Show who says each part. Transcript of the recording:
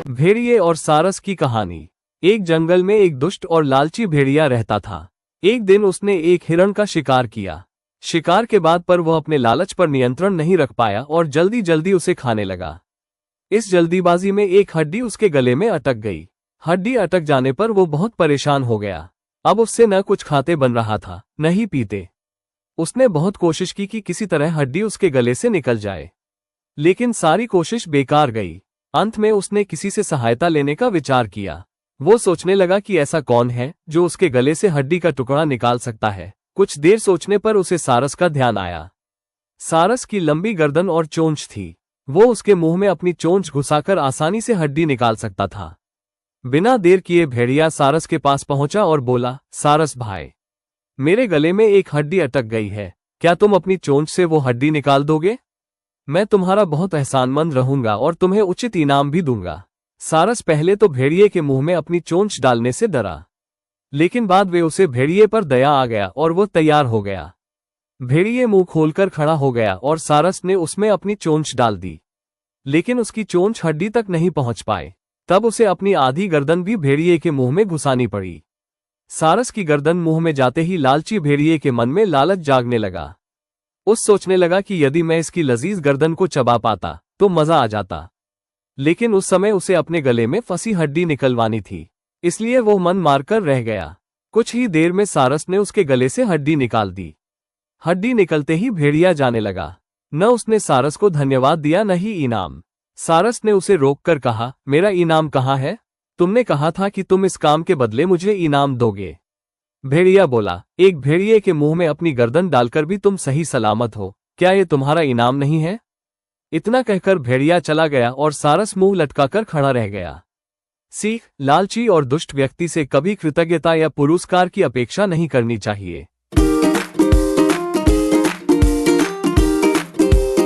Speaker 1: भेड़िए और सारस की कहानी। एक जंगल में एक दुष्ट और लालची भेड़िया रहता था। एक दिन उसने एक हिरण का शिकार किया। शिकार के बाद पर वह अपने लालच पर नियंत्रण नहीं रख पाया और जल्दी जल्दी उसे खाने लगा। इस जल्दीबाजी में एक हड्डी उसके गले में अटक गई। हड्डी अटक जाने पर वो बहुत परेशान हो गया। अब उससे न कुछ खाते बन रहा था, न ही पीते। उसने बहुत कोशिश की कि किसी तरह हड्डी उसके गले से निकल जाए, लेकिन सारी कोशिश बेकार गई। अंत में उसने किसी से सहायता लेने का विचार किया। वो सोचने लगा कि ऐसा कौन है जो उसके गले से हड्डी का टुकड़ा निकाल सकता है। कुछ देर सोचने पर उसे सारस का ध्यान आया। सारस की लंबी गर्दन और चोंच थी। वो उसके मुंह में अपनी चोंच घुसाकर आसानी से हड्डी निकाल सकता था। बिना देर किए भेड़िया सारस के पास पहुंचा और बोला, सारस भाई, मेरे गले में एक हड्डी अटक गई है, क्या तुम अपनी चोंच से वो हड्डी निकाल दोगे? मैं तुम्हारा बहुत एहसानमंद रहूंगा और तुम्हें उचित इनाम भी दूंगा। सारस पहले तो भेड़िए के मुंह में अपनी चोंच डालने से डरा, लेकिन बाद वे उसे भेड़िए पर दया आ गया और वो तैयार हो गया। भेड़िए मुंह खोलकर खड़ा हो गया और सारस ने उसमें अपनी चोंच डाल दी, लेकिन उसकी चोंच हड्डी तक नहीं पहुंच पाए। तब उसे अपनी आधी गर्दन भी भेड़िए के मुंह में घुसानी पड़ी। सारस की गर्दन मुंह में जाते ही लालची भेड़िए के मन में लालच जागने लगा। उस सोचने लगा कि यदि मैं इसकी लजीज गर्दन को चबा पाता तो मजा आ जाता, लेकिन उस समय उसे अपने गले में फंसी हड्डी निकलवानी थी, इसलिए वो मन मारकर रह गया। कुछ ही देर में सारस ने उसके गले से हड्डी निकाल दी। हड्डी निकलते ही भेड़िया जाने लगा। न उसने सारस को धन्यवाद दिया न ही इनाम। सारस ने उसे रोककर कहा, मेरा इनाम कहाँ है? तुमने कहा था कि तुम इस काम के बदले मुझे इनाम दोगे। भेड़िया बोला, एक भेड़िए के मुंह में अपनी गर्दन डालकर भी तुम सही सलामत हो, क्या ये तुम्हारा इनाम नहीं है? इतना कहकर भेड़िया चला गया और सारस मुंह लटकाकर खड़ा रह गया। सीख, लालची और दुष्ट व्यक्ति से कभी कृतज्ञता या पुरस्कार की अपेक्षा नहीं करनी चाहिए।